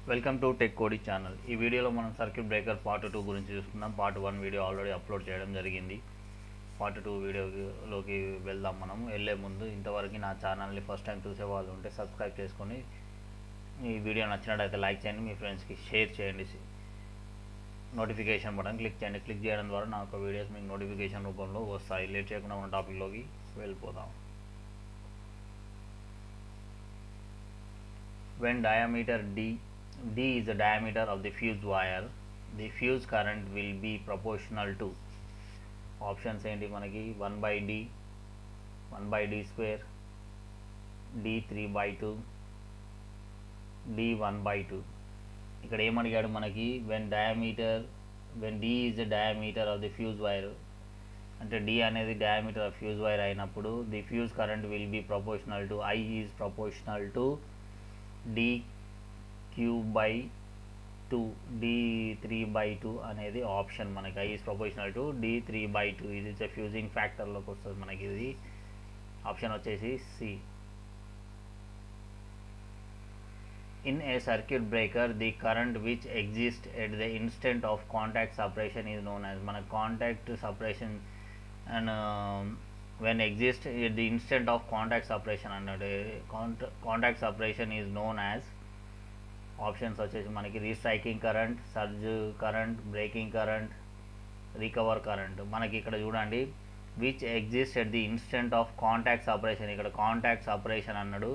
Welcome to tech కోడి channel. ఈ వీడియోలో మనం సర్క్యూట్ బ్రేకర్ పార్ట్ 2 గురించి చూస్తున్నాం. పార్ట్ 1 వీడియో ఆల్రెడీ అప్లోడ్ చేయడం జరిగింది. పార్ట్ 2 వీడియోలోకి వెళ్దాం. మనం వెళ్ళే ముందు ఇంతవరకు నా ఛానల్ని ఫస్ట్ టైం చూసే వాళ్ళు ఉంటే సబ్స్క్రైబ్ చేసుకొని ఈ వీడియో నచ్చినట్టయితే లైక్ చేయండి, మీ ఫ్రెండ్స్కి షేర్ చేయండి, నోటిఫికేషన్ బటన్ క్లిక్ చేయండి. క్లిక్ చేయడం ద్వారా నా ఒక వీడియోస్ మీకు నోటిఫికేషన్ రూపంలో వస్తాయి. లేట్ చేయకుండా మన టాపిక్లోకి వెళ్ళిపోదాం. When diameter D is the diameter of the fuse wire, the fuse current will be proportional to options ఏంటి మనకి 1/d, 1/d square, d 3/2, d 1/2. ఇక్కడ ఏమడిగాడు మనకి when D is the diameter of the fuse wire, అంటే d అనేది diameter of fuse wire అయినప్పుడు the fuse current will be proportional to I is proportional to d3/2 d3/2 అనేది option మనకి. I is proportional to d3/2. ఇది fusing ఫ్యాక్టర్లోకి వస్తుంది మనకి. ఇది option వచ్చేసి C. In a circuit breaker, the current which exists at the instant of contact separation is known as, మన contact separation and when exists at the instant of contact separation అన్నాడు. contact separation is known as options వచ్చేసి మనకి restriking current, surge current, breaking current, recover current. మనకి ఇక్కడ చూడండి which exist at the instant of contact separation. ఇక్కడ contact separation అన్నాడు.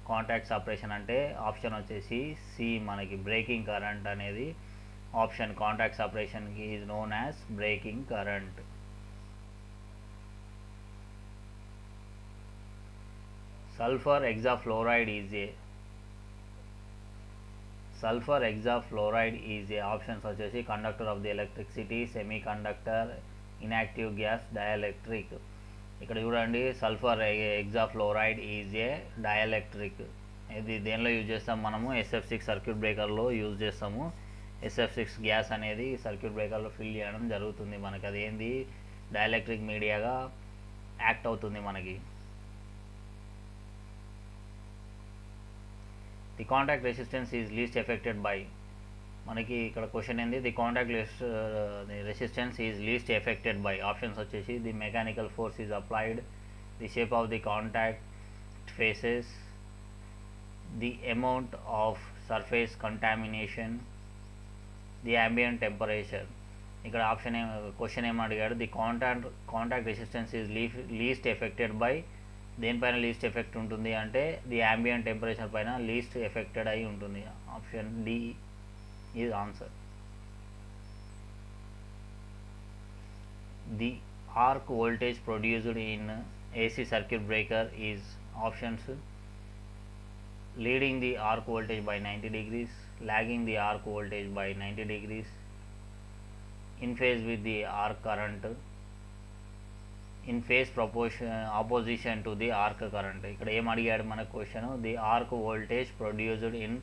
Contact separation అంటే option వచ్చేసి సి మనకి. బ్రేకింగ్ కరెంట్ అనేది ఆప్షన్. కాంటాక్ట్ సపరేషన్కి is known as breaking current. Sulfur hexafluoride is a options వచ్చేసి conductor of the electricity, semiconductor, inactive gas, dielectric. ఇక్కడ చూడండి sulphur hexafluoride is a dielectric. ఇది దేనిలో యూజ్ చేస్తాం మనము? SF6 సర్క్యూట్ బ్రేకర్లో యూజ్ చేస్తాము. SF6 గ్యాస్ అనేది సర్క్యూట్ బ్రేకర్లో ఫిల్ చేయడం జరుగుతుంది మనకి. అది ఏంది? డైఎలక్ట్రిక్ మీడియాగా యాక్ట్ అవుతుంది మనకి. The contact resistance is least affected by, మనకి ఇక్కడ క్వశ్చన్ ఏంది? The contact resistance is least affected by. Options వచ్చేసి the mechanical force is applied, the shape of the contact faces, the amount of surface contamination, the ambient temperature. ఇక్కడ question ఏం అడిగాడు? The contact resistance is least affected by, దేనిపైన least effect ఉంటుంది అంటే the ambient temperature పైన least affected అయి ఉంటుంది. Option D is answer. The arc voltage produced in AC circuit breaker is options leading the arc voltage by 90 degrees, lagging the arc voltage by 90 degrees, in phase with the arc current, in phase opposition to the arc current. ఇక్కడ ఏం అడిగాడు మన question? The arc voltage produced in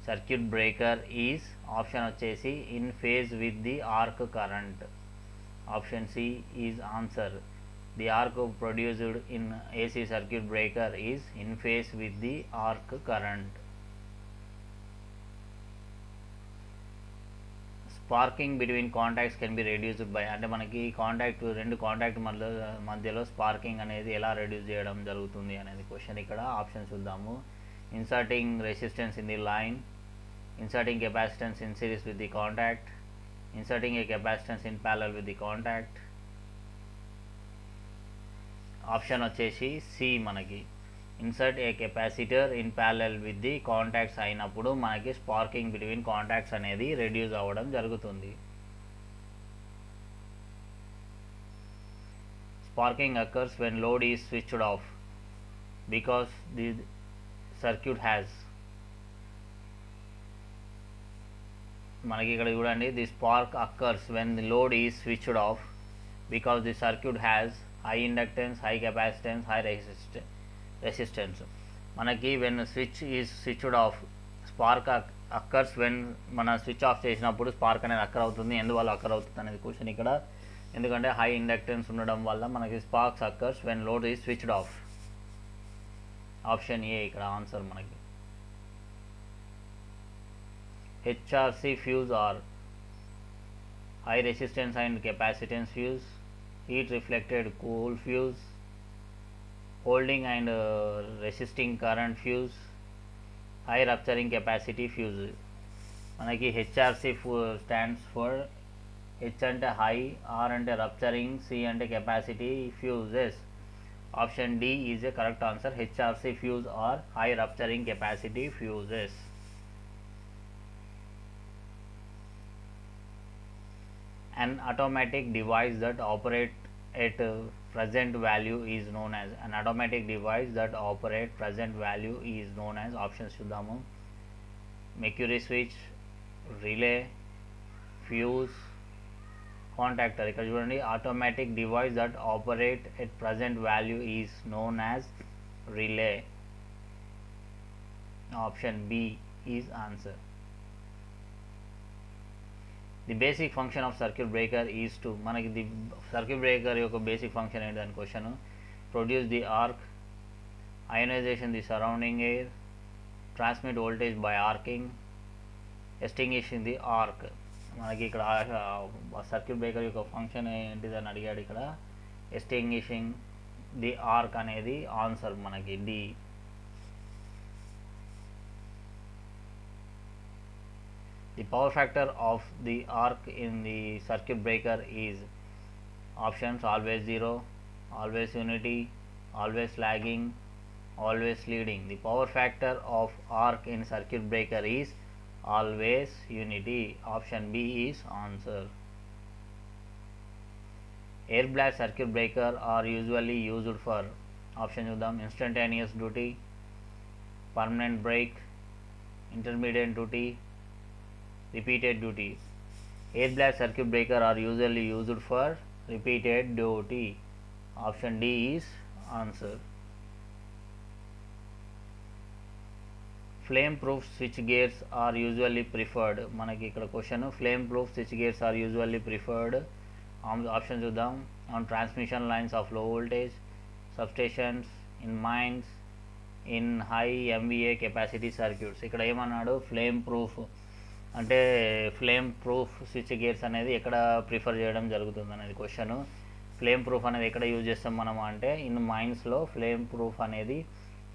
circuit breaker is, option వచ్చేసి in phase with the arc current. Option C is answer. The arc produced in AC circuit breaker is in phase with the arc current. Sparking between contacts can be reduced by, అంటే మనకి రెండు contact మధ్యలో sparking అనేది ఎలా reduce చేయడం జరుగుతుంది అనేది question. ఇక్కడ ఆప్షన్ చూద్దాము. Inserting resistance in the line, inserting capacitance in series with the contact, inserting A capacitance in parallel with the contact. Option వచ్చేసి సి మనకి. Insert A capacitor in parallel with the contacts అయినప్పుడు మనకి sparking between contacts అనేది reduce అవ్వడం జరుగుతుంది. Sparking occurs when load is switched of because the circuit has, మనకి ఇక్కడ చూడండి the spark occurs when the load is switched of because the circuit has high inductance, high capacitance, high resistance. మనకి when switch is switched off, spark occurs when మన switch off చేసినప్పుడు spark అనేది occur అవుతుంది. ఎందువల్ల అక్కర్ అవుతుంది అనేది question ఇక్కడ. ఎందుకంటే హై ఇండక్టెన్స్ ఉండడం వల్ల మనకి sparks occurs when load is switched of. Option A ఇక్కడ ఆన్సర్ మనకి. HRC fuse are high resistance and capacitance fuse, heat reflected cool fuse, holding and resisting current fuse, high rupturing capacity fuse. మనకి HRC stands for H అంటే high, R అంటే rupturing, C అంటే capacity fuses. Option D is a correct answer. HRC fuse are high rupturing capacity fuses. An automatic device that operate at present value is known as. An automatic device that operate present value is known as. Options చూద్దాము. Mercury switch, relay, fuse, contactor. ఇక్కడ చూడండి, automatic device that operate at present value is known as relay. Option B is answer. The basic function of circuit breaker is to. మనకి the circuit breaker యొక్క basic function ఏంటి అని question. Produce the arc, ionization the surrounding air, transmit voltage by arcing, extinguishing the arc. మనకి ఇక్కడ circuit breaker యొక్క function ఏంటిదని అడిగాడు. ఇక్కడ ఎస్టింగ్విషింగ్ ది ఆర్క్ అనేది ఆన్సర్ మనకి D. The power factor of the arc in the circuit breaker is. Options: always 0, always unity, always lagging, always leading. The power factor of arc in circuit breaker is always unity. Option B is answer. Air blast circuit breaker are usually used for. Option చూద్దాం. Instantaneous duty, permanent break, intermediate duty, repeated duty. Air blast circuit breaker are usually used for repeated duty. Option D is answer. Flame proof switch gears are usually preferred. మనకి ఇక్కడ question flame proof switch gears are usually preferred. Option చూద్దాం. on transmission lines of low voltage, substations, in mines, in high MVA capacity circuits. ఇక్కడ ఏమన్నాడు, flame proof అంటే flame proof switch gears అనేది ఎక్కడ prefer చేయడం జరుగుతుంది అనేది క్వశ్చన్. ఫ్లేమ్ ప్రూఫ్ అనేది ఎక్కడ యూజ్ చేస్తాం మనం అంటే ఇన్ మైన్స్లో ఫ్లేమ్ ప్రూఫ్ అనేది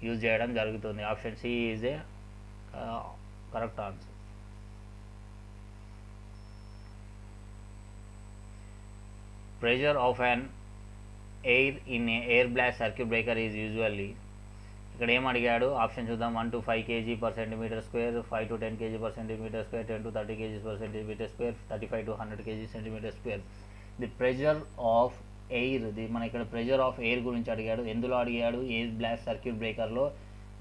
యూజ్ చేయడం జరుగుతుంది. Option C is a correct answer. Pressure of an air in air blast circuit breaker is usually. ఇక్కడ ఏం అడిగాడు, ఆప్షన్ చూద్దాం. 1 to 5 kg per centimeter square, 5 to 10 kg per centimeter square, 10 to 30 kg per centimeter square, 35 to 100 kg centimeter square. The pressure of air, మన ఇక్కడ pressure of air గురించి అడిగాడు. ఎందులో అడిగాడు, ఎయిర్ బ్లాస్ట్ సర్క్యూట్ బ్రేకర్లో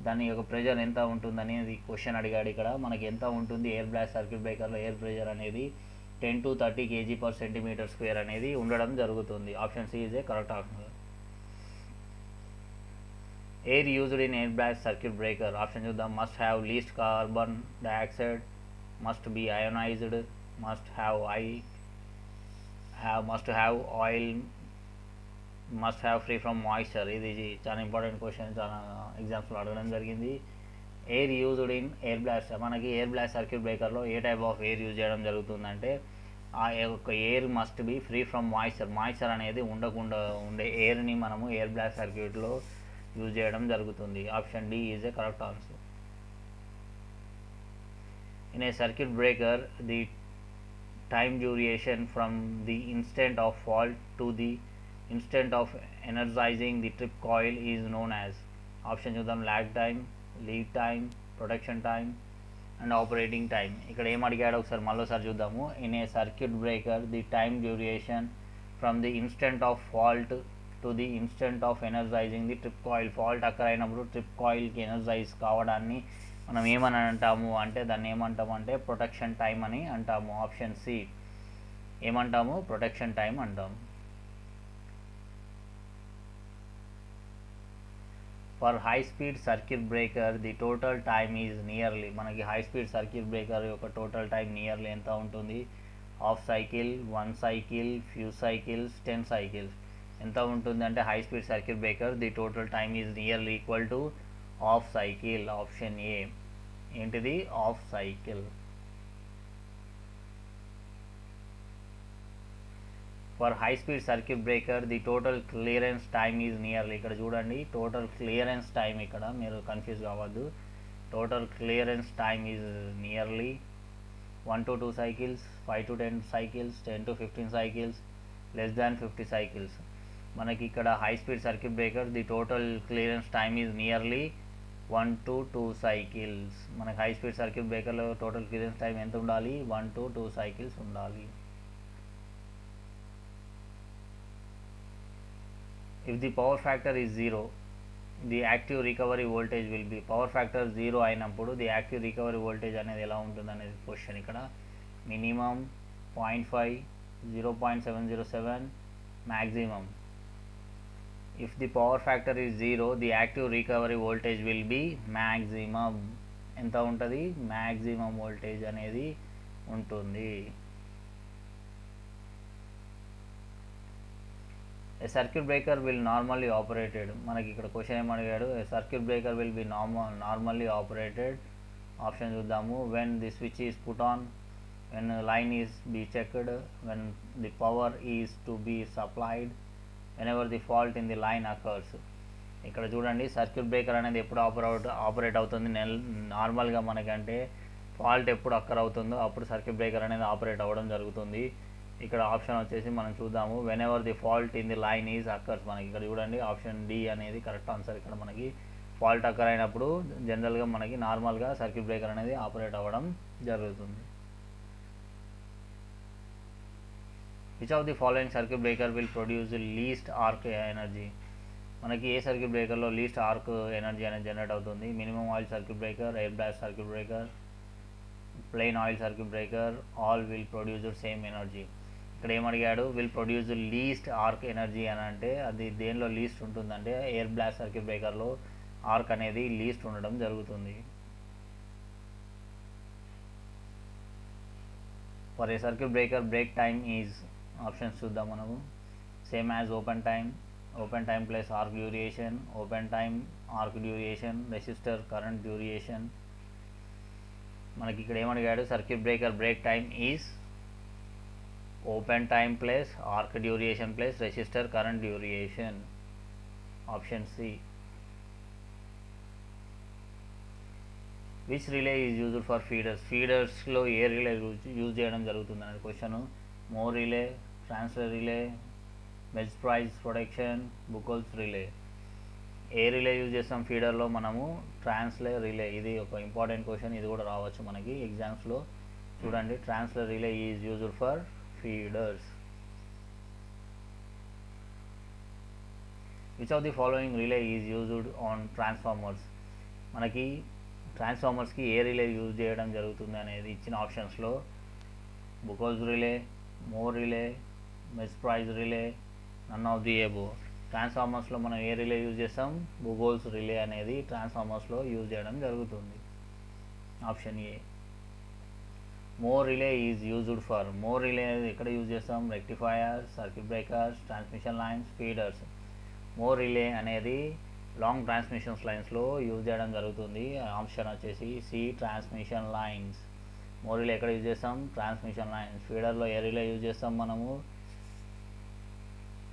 దాని యొక్క ప్రెషర్ ఎంత ఉంటుందని క్వశ్చన్ అడిగాడు. ఇక్కడ మనకి ఎంత ఉంటుంది ఎయిర్ బ్లాస్ట్ సర్క్యూట్ బ్రేకర్లో ఎయిర్ ప్రెషర్ అనేది 10 to 30 kg per centimeter square అనేది ఉండడం జరుగుతుంది. Option C is a correct answer. Air used in air blast circuit breaker. Option చూద్దాం. must have least carbon dioxide, must be ionized, must have oil, must have free from moisture. ఇది చాలా important question, చాలా ఎగ్జామ్స్లో అడగడం జరిగింది. Air used in air blast, మనకి air blast circuit బ్రేకర్లో ఏ టైప్ ఆఫ్ ఎయిర్ యూజ్ చేయడం జరుగుతుందంటే ఆ యొక్క air must be free from moisture అనేది ఉండకుండా ఉండే ఎయిర్ని మనము ఎయిర్ బ్లాస్ట్ సర్క్యూట్లో యూజ్ చేయడం జరుగుతుంది. Option D is a correct answer. In a circuit breaker the time duration from the instant of fault to the instant of energizing the trip coil is known as. Option చూద్దాం. Lag time, lead time, protection time and operating time. ఇక్కడ ఏం అడిగాడో ఒకసారి మళ్ళీసారి చూద్దాము. In a circuit breaker the time duration from the instant of fault to the instant of energizing the trip coil. Fault అక్కర్ అయినప్పుడు trip కాయిల్కి energise కావడాన్ని మనం ఏమని అంటాము అంటే దాన్ని ఏమంటాము అంటే ప్రొటెక్షన్ టైం అని అంటాము. ఆప్షన్ సి ఏమంటాము, ప్రొటెక్షన్ టైం అంటాము. For high speed circuit breaker the total time is nearly. మనకి హై స్పీడ్ సర్క్యూట్ బ్రేకర్ యొక్క టోటల్ టైం నియర్లీ ఎంత ఉంటుంది, half cycle, 1 cycle, few cycles, 10 cycles. ఎంత ఉంటుంది అంటే high speed circuit breaker the total time is nearly equal to half cycle. Option A ఏంటిది, half cycle. For high speed circuit breaker the total clearance time is nearly, ఇక్కడ చూడండి total clearance time, ఇక్కడ మీరు confuse కావద్దు, total clearance time is nearly 1 to 2 cycles, 5 to 10 cycles, 10 to 15 cycles, less than 50 cycles. మనకి ఇక్కడ high speed circuit breaker the total clearance time is nearly 1 to 2 cycles. మనకి high speed circuit బ్రేకర్లో total clearance time ఎంత ఉండాలి? 1 to 2 cycles ఉండాలి. If the power factor is 0, the active recovery voltage will be, power factor 0 అయినప్పుడు the active recovery voltage అనేది ఎలా ఉంటుంది అనేది క్వశ్చన్. ఇక్కడ minimum 0.5, 0.707, maximum. If the power factor is 0, the active recovery voltage will be maximum. ఎంత ఉంటుంది? Maximum voltage అనేది ఉంటుంది. A circuit breaker will normally operated, మనకి ఇక్కడ క్వశ్చన్ ఏమడిగాడు? A circuit breaker will be normally operated. Option చూద్దాము. When the switch is put on, when line is be checked, when the power is to be supplied, whenever the fault in the line occurs. ఇక్కడ చూడండి circuit breaker అనేది ఎప్పుడు operate అవుతుంది నార్మల్గా, మనకంటే fault ఎప్పుడు అక్కర్ అవుతుందో అప్పుడు సర్క్యూట్ బ్రేకర్ అనేది ఆపరేట్ అవ్వడం జరుగుతుంది. ఇక్కడ ఆప్షన్ వచ్చేసి మనం చూద్దాము. When ever the fault in the line is occurs, మనకి ఇక్కడ చూడండి ఆప్షన్ డి అనేది కరెక్ట్ ఆన్సర్. ఇక్కడ మనకి ఫాల్ట్ అక్కర్ అయినప్పుడు జనరల్గా మనకి నార్మల్గా సర్క్యూట్ బ్రేకర్ అనేది ఆపరేట్ అవ్వడం జరుగుతుంది. Which of the following circuit breaker will produce least arc energy, మనకి ఏ సర్క్యూట్ బ్రేకర్లో లీస్ట్ ఆర్క్ ఎనర్జీ అనేది జనరేట్ అవుతుంది? Minimum oil circuit breaker, air blast circuit breaker, plain oil circuit breaker, all will produce same energy. ఇక్కడ ఏమడిగాడు? Will produce least arc energy అని అంటే అది దేనిలో లీస్ట్ ఉంటుందంటే ఎయిర్ బ్లాస్ట్ సర్క్యూట్ బ్రేకర్లో ఆర్క్ అనేది లీస్ట్ ఉండడం జరుగుతుంది. For a circuit breaker break time is, options చూద్దాం మనము. Same as open time plus arc duration, open time arc duration, resistor current duration. మనకి ఇక్కడ ఏమడిగాడు? Circuit breaker break time is open time plus arc duration plus resistor current duration. Option C. Which relay is used for feeders, ఫీడర్స్లో ఏ relay use చేయడం జరుగుతుంది అనేది question. Mho relay, transfer relay, Merz Price protection, Buchholz relay. ఏ relay use చేస్తాం ఫీడర్లో? మనము transfer relay. ఇది ఒక ఇంపార్టెంట్ క్వశ్చన్, ఇది కూడా రావచ్చు మనకి ఎగ్జామ్స్లో. చూడండి transfer relay is used for feeders. Which of the following relay is used on transformers, మనకి ట్రాన్స్ఫార్మర్స్కి ఏ రిలే యూజ్ చేయడం జరుగుతుంది అనేది ఇచ్చిన ఆప్షన్స్లో Buchholz relay, mho relay, Merz Price relay, none of the above. ట్రాన్స్ఫార్మర్స్లో మనం ఏ రిలే యూజ్ చేస్తాం? బుకోల్స్ రిలే అనేది ట్రాన్స్ఫార్మర్స్లో యూజ్ చేయడం జరుగుతుంది. Option A. Mho relay is used for, mho relay ఎక్కడ యూజ్ చేస్తాం? Rectifiers, circuit breakers, transmission lines, feeders. Mho relay అనేది లాంగ్ ట్రాన్స్మిషన్ లైన్స్లో యూజ్ చేయడం జరుగుతుంది. ఆప్షన్ వచ్చేసి C, transmission lines. Mho relay ఎక్కడ యూజ్ చేస్తాం? Transmission lines. ఫీడర్లో ఏ రిలే యూజ్ చేస్తాం మనము?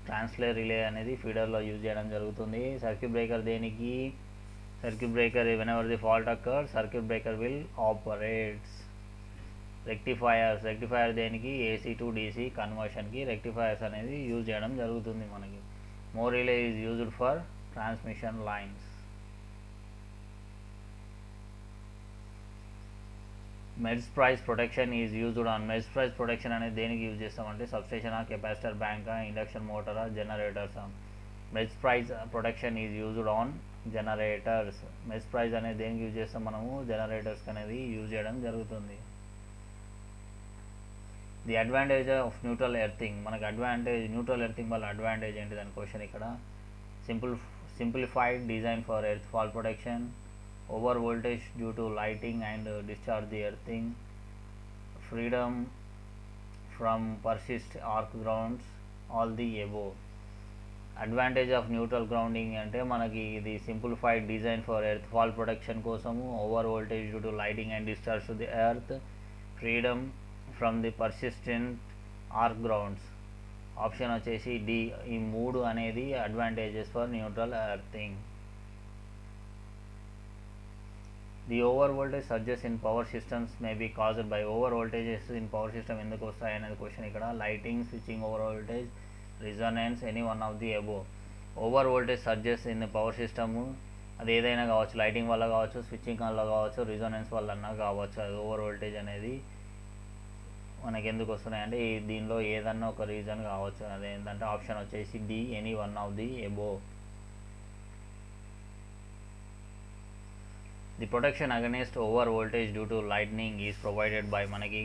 ట్రాన్స్ఫర్ రిలే అనేది ఫీడర్లో యూజ్ చేయడం జరుగుతుంది. సర్క్యూట్ బ్రేకర్ దేనికి? Circuit breaker whenever the fault occur circuit breaker will operates. Rectifier దేనికి? ఏసీ టు డీసీ కన్వర్షన్కి రెక్టిఫైయర్స్ అనేది యూజ్ చేయడం జరుగుతుంది మనకి. Mho relay is used for transmission lines. Merz Price protection is used on, Merz Price protection అనేది దేనికి use చేస్తామంటే సబ్స్టేషనా, కెపాసిటర్ బ్యాంకా, ఇండక్షన్ మోటారా, జనరేటర్సా. Merz Price protection is used on generators. Merz Price అనేది దేనికి యూజ్ చేస్తాం మనము? జనరేటర్స్కి అనేది యూజ్ చేయడం జరుగుతుంది. The advantage of neutral earthing, మనకు న్యూట్రల్ ఎర్తింగ్ వల్ల అడ్వాంటేజ్ ఏంటి దాని క్వశ్చన్ ఇక్కడ. Simplified design for earth fault protection, over voltage due to lighting and discharge the earthing, freedom from persist arc grounds, all the above. Advantage of neutral grounding అంటే మనకి ఇది simplified design for earth fault protection కోసము, over voltage due to lighting and discharge to the earth, freedom from the persistent arc grounds, option వచ్చేసి D. ఈ 3 అనేది advantages for neutral earthing. The over voltage surges in power systems may be caused by over voltages in power system ఎందుకు వస్తాయి అనేది question ఇక్కడ. Lighting, switching over voltage, resonance, any one of the above. Over voltage surges in power system అది ఏదైనా కావచ్చు, lighting వల్ల కావచ్చు, switching వల్ల కావచ్చు, రిజొనెన్స్ వల్ల కావచ్చు. అది ఓవర్ వోల్టేజ్ అనేది మనకి ఎందుకు వస్తున్నాయంటే దీనిలో ఏదన్నా ఒక రీజన్ కావచ్చు. అదేంటంటే ఆప్షన్ వచ్చేసి D, any one of the above. The protection against over voltage due to lightning is provided by. మనకి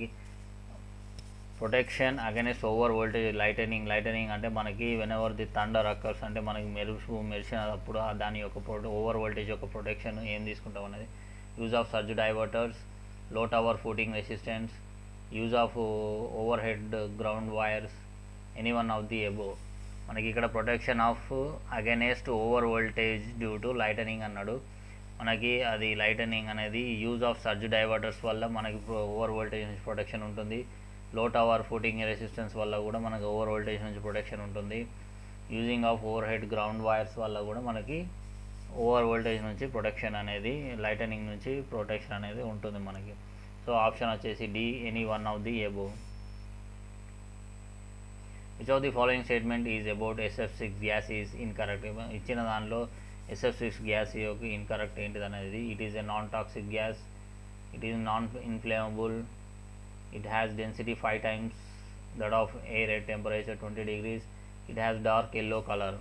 protection against over voltage lightning అంటే మనకి వెనెవర్ ది థండర్ అక్కర్స్ అంటే మనకి మెరిసినప్పుడు దాని యొక్క ఓవర్ వోల్టేజ్ యొక్క ప్రొటెక్షన్ ఏం తీసుకుంటాం అనేది. యూజ్ ఆఫ్ సర్జ్ డైవర్టర్స్, లో tower footing resistance, use of over head ground wires, any one of the above. మనకి ఇక్కడ protection of against over voltage due to lightening అన్నాడు. మనకి అది లైటనింగ్ అనేది యూజ్ ఆఫ్ సర్జ్ డైవర్టర్స్ వల్ల మనకి over voltage నుంచి ప్రొటెక్షన్ ఉంటుంది. లో టవర్ ఫూటింగ్ రెసిస్టెన్స్ వల్ల కూడా మనకి ఓవర్ వోల్టేజ్ నుంచి ప్రొటెక్షన్ ఉంటుంది. Using of over head ground wires వల్ల కూడా మనకి ఓవర్ వోల్టేజ్ నుంచి ప్రొటెక్షన్ అనేది, లైటనింగ్ నుంచి ప్రొటెక్షన్ అనేది ఉంటుంది మనకి. సో ఆప్షన్ వచ్చేసి D, any one of the above. Which of the following statement is about SF6 gas is incorrect. ఇచ్చిన దానిలో SF6 గ్యాస్ యొక్క ఇన్కరెక్ట్ ఏంటిది అనేది. It is a non toxic gas, it is non inflammable, it has density 5 times that of air at temperature 20 degrees, it has dark yellow color.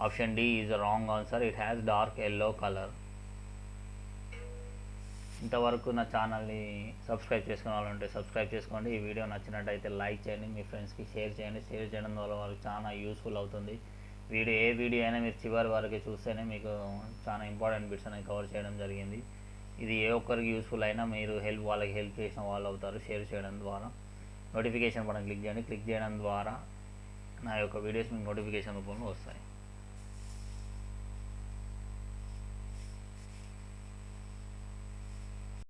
Option D is the wrong answer, it has dark yellow color. ఇంతవరకు నా ఛానల్ని subscribe చేసుకునే వాళ్ళు ఉంటే subscribe చేసుకోండి. ఈ video నచ్చినట్టయితే like చేయండి, మీ ఫ్రెండ్స్కి షేర్ చేయండి. షేర్ చేయడం వల్ల వాళ్ళకి చాలా యూస్ఫుల్ అవుతుంది. ఏ వీడియో అయినా మీరు చివరి వరకు చూస్తేనే మీకు చాలా ఇంపార్టెంట్ బిట్స్ అనేవి కవర్ చేయడం జరిగింది. ఇది ఏ ఒక్కరికి యూస్ఫుల్ అయినా మీరు వాళ్ళకి హెల్ప్ చేసిన వాళ్ళు అవుతారు షేర్ చేయడం ద్వారా. నోటిఫికేషన్ బటన్ క్లిక్ చేయండి. క్లిక్ చేయడం ద్వారా నా యొక్క వీడియోస్ మీకు నోటిఫికేషన్ రూపంలో వస్తాయి.